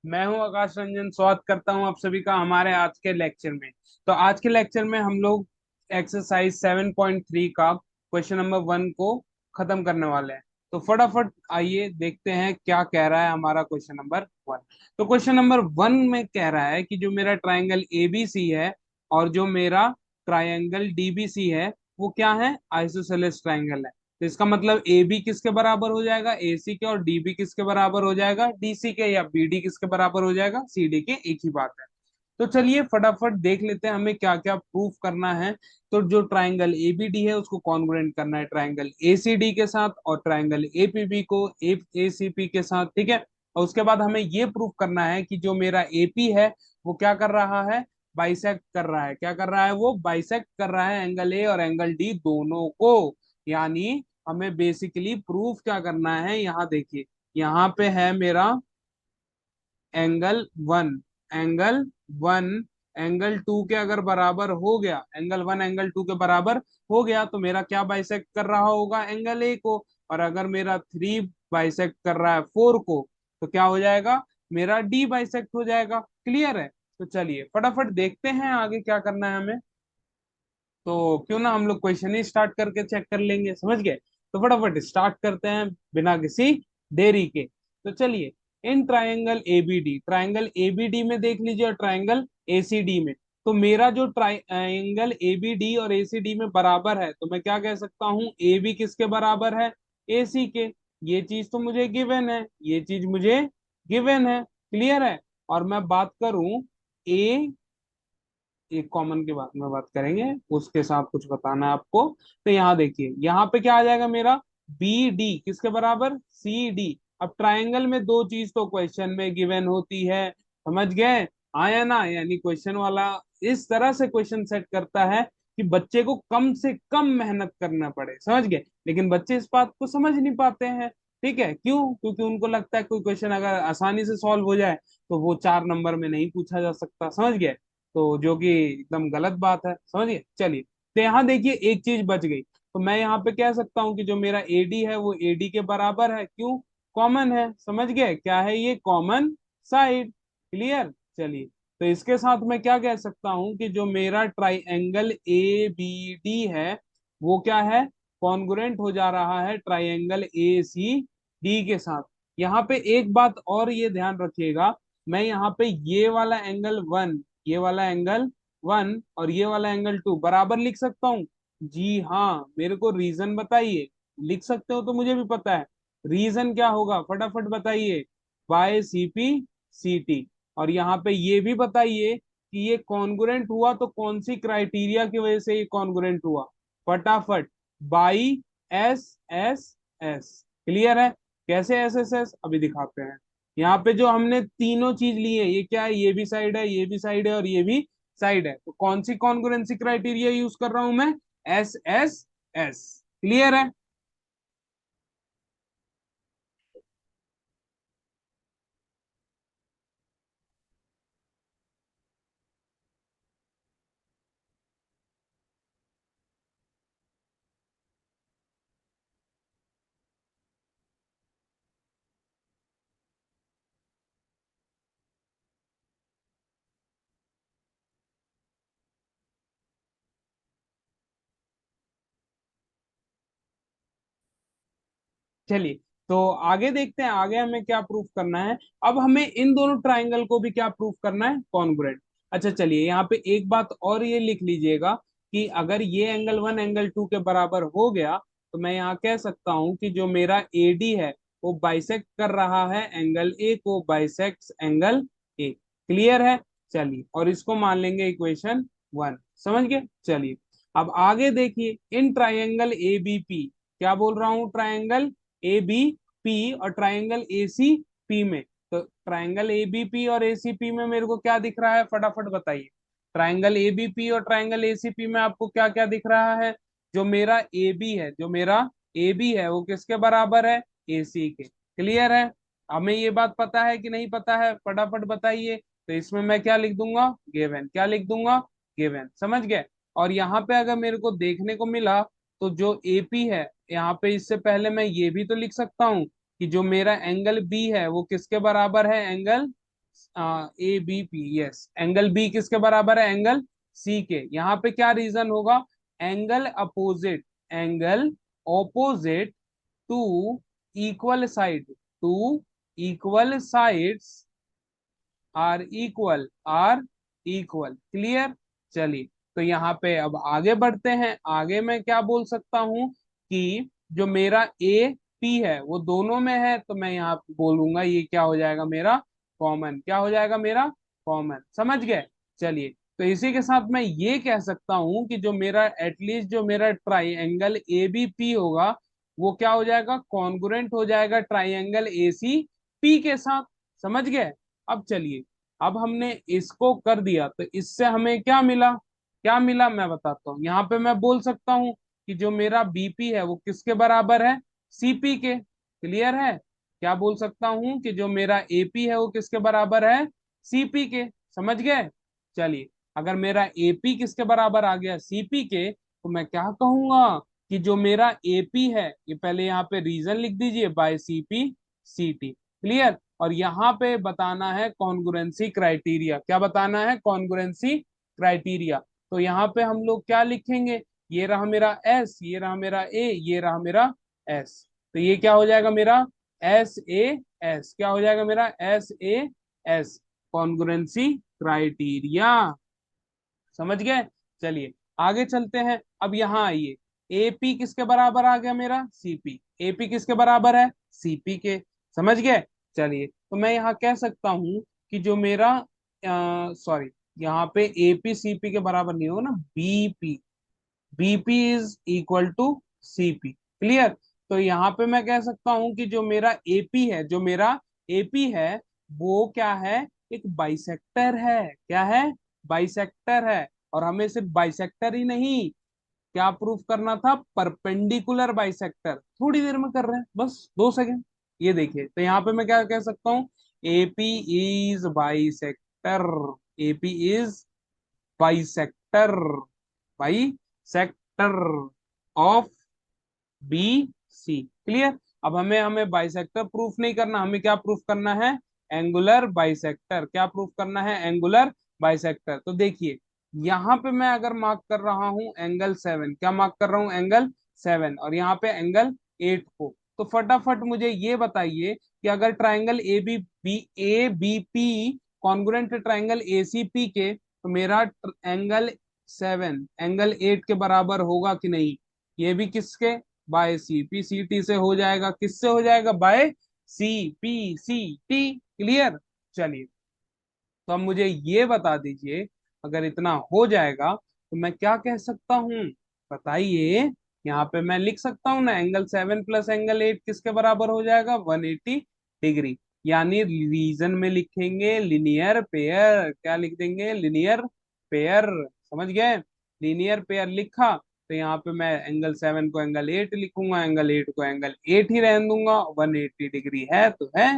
मैं हूं आकाश रंजन, स्वागत करता हूं आप सभी का हमारे आज के लेक्चर में। तो आज के लेक्चर में हम लोग एक्सरसाइज 7.3 का क्वेश्चन नंबर 1 को खत्म करने वाले हैं। तो फटाफट आइए देखते हैं क्या कह रहा है हमारा क्वेश्चन नंबर 1। तो क्वेश्चन नंबर 1 में कह रहा है कि जो मेरा ट्राइंगल एबीसी है और जो मेरा ट्राइंगल डीबीसी है वो क्या है, आइसोसेलेस ट्राइंगल है। तो इसका मतलब ए बी किसके बराबर हो जाएगा, ए सी के, और डी बी किसके बराबर हो जाएगा, डी सी के, या बी डी किसके बराबर हो जाएगा, सी डी के। एक ही बात है। तो चलिए फटाफट देख लेते हैं हमें क्या क्या प्रूफ करना है। तो जो ट्राइंगल ए बी डी है उसको कॉन्ग्रुएंट करना है ट्राइंगल ए सी डी के साथ, और ट्राइंगल ए पी बी को ए सी पी के साथ, ठीक है। और उसके बाद हमें ये प्रूफ करना है कि जो मेरा ए पी है वो क्या कर रहा है, बाइसेक्ट कर रहा है। क्या कर रहा है, वो बाइसेक्ट कर रहा है एंगल ए और एंगल डी दोनों को। यानी हमें बेसिकली प्रूफ क्या करना है, यहाँ देखिए, यहाँ पे है मेरा angle one, angle one angle two के अगर बराबर हो गया, एंगल वन एंगल टू के बराबर हो गया तो मेरा क्या बाइसेक्ट कर रहा होगा, एंगल ए को। और अगर मेरा थ्री बाइसेक्ट कर रहा है फोर को, तो क्या हो जाएगा, मेरा डी बाइसेक्ट हो जाएगा। क्लियर है। तो चलिए फटाफट देखते हैं आगे क्या करना है हमें। तो क्यों ना हम लोग क्वेश्चन ही स्टार्ट करके चेक कर लेंगे, समझ गए। तो फटाफट स्टार्ट करते हैं बिना किसी देरी के। तो चलिए, in triangle ABD, triangle ABD में देख लीजिए, और ट्राइंगल एसीडी में। तो मेरा जो ट्राइंगल एबीडी और एसीडी में बराबर है, तो मैं क्या कह सकता हूँ, ए बी किसके बराबर है, ए सी के। ये चीज तो मुझे गिवन है, ये चीज मुझे गिवन है। क्लियर है। और मैं बात करूं ए, एक कॉमन के बारे में बात करेंगे, उसके साथ कुछ बताना है आपको। तो यहाँ देखिए, यहाँ पे क्या आ जाएगा मेरा, बी डी किसके बराबर, सी डी। अब ट्रायंगल में दो चीज तो क्वेश्चन में गिवन होती है, समझ गए, आया ना। यानी क्वेश्चन वाला इस तरह से क्वेश्चन सेट करता है कि बच्चे को कम से कम मेहनत करना पड़े, समझ गए। लेकिन बच्चे इस बात को समझ नहीं पाते हैं। ठीक है, क्यों, क्योंकि उनको लगता है कोई क्वेश्चन अगर आसानी से सॉल्व हो जाए तो वो 4 नंबर में नहीं पूछा जा सकता, समझ गए। तो जो कि एकदम गलत बात है, समझिए। चलिए, तो यहाँ देखिए एक चीज बच गई। तो मैं यहाँ पे कह सकता हूँ कि जो मेरा एडी है वो एडी के बराबर है, क्यों, कॉमन है, समझ गए, क्या है ये, कॉमन साइड। क्लियर। चलिए, तो इसके साथ मैं क्या कह सकता हूँ कि जो मेरा ट्राइएंगल ए बी डी है वो क्या है, कॉन्ग्रुएंट हो जा रहा है ट्राइएंगल ए सी डी के साथ। यहाँ पे एक बात और ये ध्यान रखिएगा, मैं यहाँ पे ये वाला एंगल वन, ये वाला एंगल वन और ये वाला एंगल टू बराबर लिख सकता हूँ। जी हाँ, मेरे को रीजन बताइए। लिख सकते हो तो मुझे भी पता है, रीजन क्या होगा, फटाफट बताइए। By C P C T. और यहाँ पे ये भी बताइए कि ये कॉन्ग्रुएंट हुआ तो कौन सी क्राइटेरिया की वजह से ये कॉन्ग्रुएंट हुआ, फटाफट। By S S S. Clear है। कैसे एस एस एस, अभी दिखाते हैं। यहाँ पे जो हमने तीनों चीज ली है, ये क्या है, ये भी साइड है, ये भी साइड है, और ये भी साइड है। तो कौन सी कॉन्ग्रुएंसी क्राइटेरिया यूज कर रहा हूं मैं, एस एस एस। क्लियर है। चलिए, तो आगे देखते हैं आगे हमें क्या प्रूफ करना है। अब हमें इन दोनों ट्राइंगल को भी क्या प्रूफ करना है, कॉन्ग्रुएंट। अच्छा चलिए, यहाँ पे एक बात और ये लिख लीजिएगा कि अगर ये एंगल वन एंगल टू के बराबर हो गया, तो मैं यहाँ कह सकता हूँ कि जो मेरा ए डी है वो बाइसेक्ट कर रहा है एंगल ए को, बाइसेक्ट एंगल ए। क्लियर है। चलिए, और इसको मान लेंगे इक्वेशन 1, समझ गए। चलिए, अब आगे देखिए, in triangle A B P, क्या बोल रहा हूँ, ट्राइंगल ए बी पी और ट्राइंगल ए सी पी में। तो ट्राइंगल ए बी पी और ए सी पी में मेरे को क्या दिख रहा है, फटाफट बताइए। ट्राइंगल ए बी पी और ट्राइंगल ए सी पी में आपको क्या क्या दिख रहा है, जो मेरा ए बी है, जो मेरा ए बी है वो किसके बराबर है, ए सी के। क्लियर है। हमें ये बात पता है कि नहीं पता है, फटाफट बताइए। तो इसमें मैं क्या लिख दूंगा, गिवन, क्या लिख दूंगा, गिवन, समझ गए। और यहाँ पे अगर मेरे को देखने को मिला, तो जो एपी है, यहाँ पे इससे पहले मैं ये भी तो लिख सकता हूँ कि जो मेरा एंगल बी है वो किसके बराबर है, angle A B P, yes, angle B किसके बराबर है, एंगल सी के। यहाँ पे क्या रीजन होगा, angle opposite, angle opposite to equal side, to equal sides are equal, clear. चलिए, तो यहाँ पे अब आगे बढ़ते हैं। आगे मैं क्या बोल सकता हूँ कि जो मेरा ए पी है वो दोनों में है, तो मैं यहाँ बोलूंगा ये क्या हो जाएगा मेरा कॉमन, क्या हो जाएगा मेरा कॉमन, समझ गए। चलिए, तो इसी के साथ मैं ये कह सकता हूँ कि जो मेरा एटलीस्ट जो मेरा ट्राइएंगल ए बी पी होगा वो क्या हो जाएगा, कॉन्ग्रुएंट हो जाएगा ट्राइएंगल ए सी पी के साथ, समझ गए। अब चलिए, अब हमने इसको कर दिया तो इससे हमें क्या मिला, क्या मिला मैं बताता हूँ। यहाँ पे मैं बोल सकता हूँ कि जो मेरा बीपी है वो किसके बराबर है, सीपी के, क्लियर है। क्या बोल सकता हूँ कि जो मेरा एपी है वो किसके बराबर है, सीपी के, समझ गए। चलिए, अगर मेरा एपी किसके बराबर आ गया, सीपी के, तो मैं क्या कहूंगा कि जो मेरा एपी है, ये पहले यहाँ पे रीजन लिख दीजिए, बाय सीपी सीटी, क्लियर। और यहाँ पे बताना है कॉन्ग्रुएंसी क्राइटेरिया, क्या बताना है, कॉन्ग्रुएंसी क्राइटेरिया। तो यहाँ पे हम लोग क्या लिखेंगे, ये रहा मेरा एस, ये रहा मेरा ए, ये रहा मेरा एस, तो ये क्या हो जाएगा मेरा एस ए एस, क्या हो जाएगा मेरा S A S, congruency criteria, समझ गए। चलिए, आगे चलते हैं। अब यहाँ आइए, एपी किसके बराबर आ गया मेरा, सीपी, एपी किसके बराबर है, सीपी के, समझ गए। चलिए, तो मैं यहाँ कह सकता हूँ कि जो मेरा सॉरी, यहाँ पे एपी सीपी के बराबर नहीं होगा ना, BP, BP is equal to CP, clear. तो यहाँ पे मैं कह सकता हूँ कि जो मेरा एपी है, जो मेरा एपी है वो क्या है, एक बाइसेक्टर है, क्या है, बाइसेक्टर है। और हमें सिर्फ बाइसेक्टर ही नहीं, क्या प्रूफ करना था, परपेंडिकुलर बाइसेक्टर, थोड़ी देर में कर रहे हैं, बस 2 सेकंड। ये देखिए, तो यहाँ पे मैं क्या कह सकता हूँ, AP is bisector, AP is bisector, bisector of B C, clear. अब हमें हमें बाइसेक्टर प्रूफ नहीं करना, हमें क्या प्रूफ करना है, एंगुलर बाइसेक्टर, क्या प्रूफ करना है, एंगुलर बाइसेक्टर। तो देखिए, यहाँ पे मैं अगर मार्क कर रहा हूँ एंगल 7, क्या मार्क कर रहा हूँ, एंगल 7, और यहाँ पे एंगल 8 को, तो फटाफट मुझे ये बताइए कि अगर triangle A B P congruent triangle A C P के, तो मेरा एंगल 7 एंगल 8 के बराबर होगा कि नहीं, ये भी किसके, by C P C T से हो जाएगा, किससे हो जाएगा, by C P C T, clear. चलिए, तो अब मुझे ये बता दीजिए, अगर इतना हो जाएगा तो मैं क्या कह सकता हूँ, बताइए। यहाँ पे मैं लिख सकता हूँ ना, एंगल 7 प्लस एंगल 8 किसके बराबर हो जाएगा, 180 डिग्री, यानी रीजन में लिखेंगे लिनियर पेयर, क्या लिख देंगे, लिनियर पेयर, समझ गए। लिनियर पेयर लिखा, तो यहाँ पे मैं एंगल 7 को एंगल 8 लिखूंगा, एंगल 8 को एंगल 8 ही रहने दूंगा, 180 डिग्री है तो है।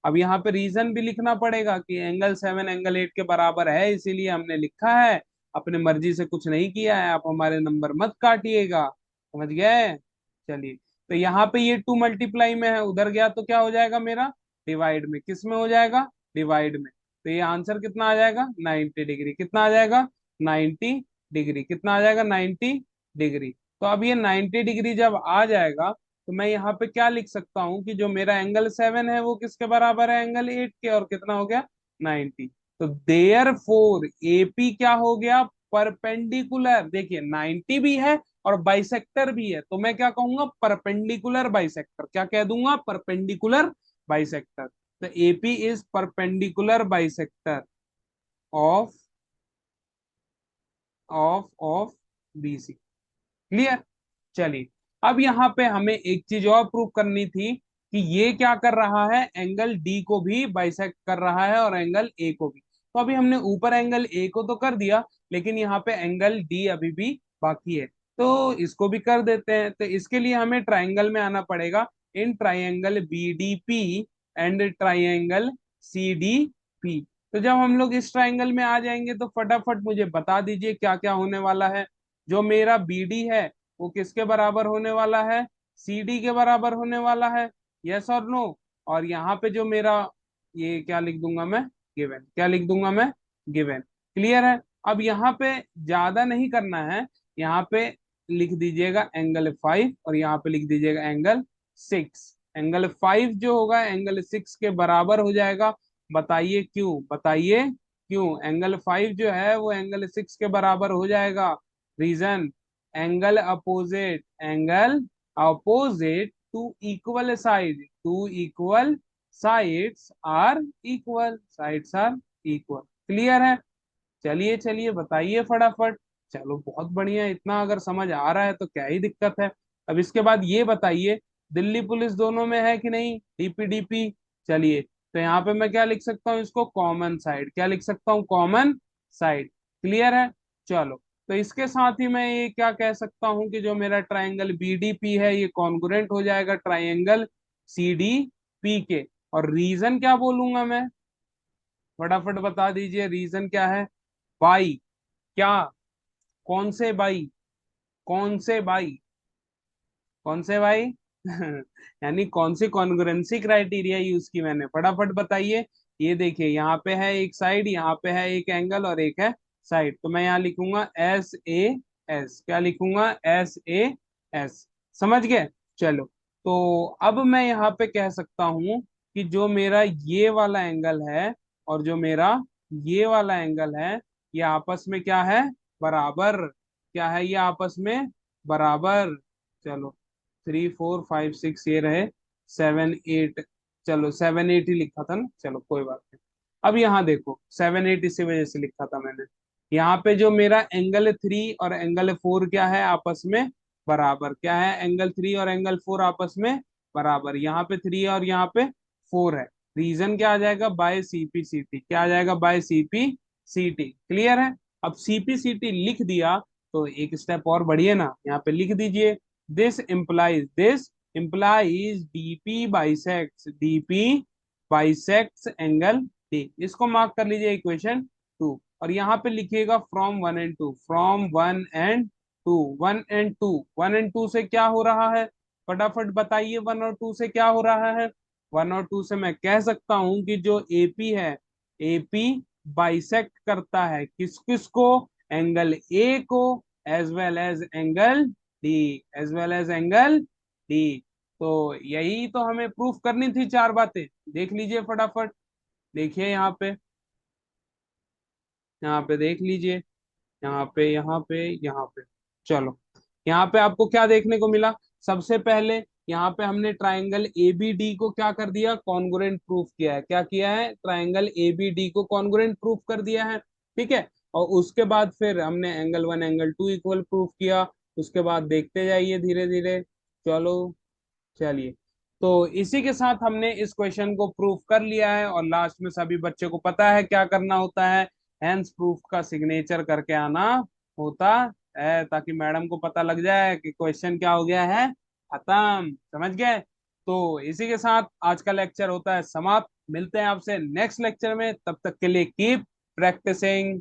अब यहाँ पे रीजन भी लिखना पड़ेगा कि एंगल 7 एंगल 8 के बराबर है, इसीलिए हमने लिखा है, अपने मर्जी से कुछ नहीं किया है, आप हमारे नंबर मत काटिएगा, समझ गए। चलिए, तो यहाँ पे ये 2 मल्टीप्लाई में है, उधर गया तो क्या हो जाएगा मेरा, डिवाइड में, किस में हो जाएगा, डिवाइड में। तो ये आंसर कितना आ जाएगा, 90 डिग्री, कितना आ जाएगा, 90 डिग्री, कितना आ जाएगा, 90 डिग्री। तो अब ये 90 डिग्री जब आ जाएगा, तो मैं यहाँ पे क्या लिख सकता हूँ कि जो मेरा एंगल 7 है वो किसके बराबर है, एंगल 8 के, और कितना हो गया, 90। तो देयर फोर एपी क्या हो गया, परपेंडिकुलर, देखिए 90 भी है और बाइसेक्टर भी है, तो मैं क्या कहूंगा, परपेंडिकुलर बाइसेक्टर, क्या कह दूंगा, परपेंडिकुलर बाइसेक्टर। तो AP is perpendicular bisector of of BC, clear. चलिए, अब यहाँ पे हमें एक चीज और प्रूव करनी थी कि ये क्या कर रहा है, एंगल डी को भी बाइसेक्ट कर रहा है और एंगल ए को भी। तो अभी हमने ऊपर एंगल ए को तो कर दिया, लेकिन यहाँ पे एंगल डी अभी भी बाकी है, तो इसको भी कर देते हैं। तो इसके लिए हमें ट्राइंगल में आना पड़ेगा, in triangle B D P and triangle C D P. तो जब हम लोग इस ट्राइंगल में आ जाएंगे तो फटाफट मुझे बता दीजिए क्या क्या होने वाला है। जो मेरा बी डी है वो किसके बराबर होने वाला है, सी डी के बराबर होने वाला है, यस और नो। और यहाँ पे जो मेरा, ये क्या लिख दूंगा मैं, गिवन, क्या लिख दूंगा मैं, गिवन। क्लियर है। अब यहाँ पे ज्यादा नहीं करना है, यहाँ पे लिख दीजिएगा एंगल 5 और यहाँ पे लिख दीजिएगा एंगल 6। एंगल 5 जो होगा एंगल 6 के बराबर हो जाएगा। बताइए क्यों, बताइए क्यों एंगल 5 जो है वो एंगल 6 के बराबर हो जाएगा। Reason, angle opposite, angle opposite to equal side, to equal sides are equal, sides are equal. Clear है। चलिए चलिए बताइए फटाफट। चलो बहुत बढ़िया, इतना अगर समझ आ रहा है तो क्या ही दिक्कत है। अब इसके बाद ये बताइए, दिल्ली पुलिस दोनों में है कि नहीं, डीपी डीपी। चलिए, तो यहाँ पे मैं क्या लिख सकता हूँ, इसको कॉमन साइड, क्या लिख सकता हूँ, कॉमन साइड। क्लियर है। चलो, तो इसके साथ ही मैं ये क्या कह सकता हूँ कि जो मेरा ट्राइंगल बीडीपी है ये कॉन्ग्रुएंट हो जाएगा ट्राइंगल सीडीपी के। और रीजन क्या बोलूंगा मैं, फटाफट बता दीजिए रीजन क्या है। बाई, क्या, कौन से बाई, कौन से बाई, कौन से बाई यानी कौन सी कॉन्ग्रुएंसी क्राइटेरिया यूज की मैंने, फटाफट बताइए। ये देखिए यहाँ पे है एक साइड, यहाँ पे है एक एंगल और एक है साइड, तो मैं यहाँ लिखूंगा एस ए एस, क्या लिखूंगा, एस ए एस। समझ गए। चलो, तो अब मैं यहाँ पे कह सकता हूँ कि जो मेरा ये वाला एंगल है और जो मेरा ये वाला एंगल है, ये आपस में क्या है, बराबर। क्या है ये आपस में, बराबर। चलो, 3 4 5 6 ये रहे, 7 8, चलो 7 8 ही लिखा था ना, चलो कोई बात नहीं। अब यहाँ देखो 7 8 इसी वजह से लिखा था मैंने। यहाँ पे जो मेरा एंगल 3 और एंगल 4 क्या है आपस में, बराबर। क्या है, एंगल 3 और एंगल 4 आपस में बराबर। यहाँ पे 3 और यहाँ पे 4 है। रीजन क्या आ जाएगा, बाय सीपी सीटी, क्या आ जाएगा, बाय सीपी सीटी। क्लियर है। अब सीपी सीटी लिख दिया, तो एक स्टेप और बढ़िए ना, यहाँ पे लिख दीजिए, this implies dp bisects angle D. इसको मार्क कर लीजिए इक्वेशन 2। और यहाँ पे लिखिएगा from 1 and 2, from 1 and 2, 1 and 2, 1 and 2 से क्या हो रहा है, फटाफट बताइए, 1 और 2 से क्या हो रहा है। 1 और 2 से मैं कह सकता हूं कि जो एपी है, एपी बाइसेक्ट करता है किस किस को, एंगल ए को, as well as angle D, as well as angle D. तो यही तो हमें प्रूफ करनी थी, चार बातें। देख लीजिए फटाफट, देखिए यहाँ पे, यहाँ पे देख लीजिए, यहाँ पे, यहाँ पे, यहाँ पे। चलो, यहाँ पे आपको क्या देखने को मिला, सबसे पहले यहाँ पे हमने ट्राइंगल ए बी डी को क्या कर दिया, कॉन्ग्रुएंट प्रूफ किया है। क्या किया है, ट्राइंगल ए बी डी को कॉन्ग्रुएंट प्रूफ कर दिया है। ठीक है। और उसके बाद फिर हमने एंगल 1 एंगल 2 इक्वल प्रूफ किया। उसके बाद देखते जाइए धीरे धीरे। चलो, चलिए, तो इसी के साथ हमने इस क्वेश्चन को प्रूफ कर लिया है और लास्ट में सभी बच्चे को पता है क्या करना होता है, हैंस प्रूफ का सिग्नेचर करके आना होता है, ताकि मैडम को पता लग जाए कि क्वेश्चन क्या हो गया है, खत्म। समझ गए। तो इसी के साथ आज का लेक्चर होता है समाप्त। मिलते हैं आपसे नेक्स्ट लेक्चर में, तब तक के लिए कीप प्रैक्टिसिंग।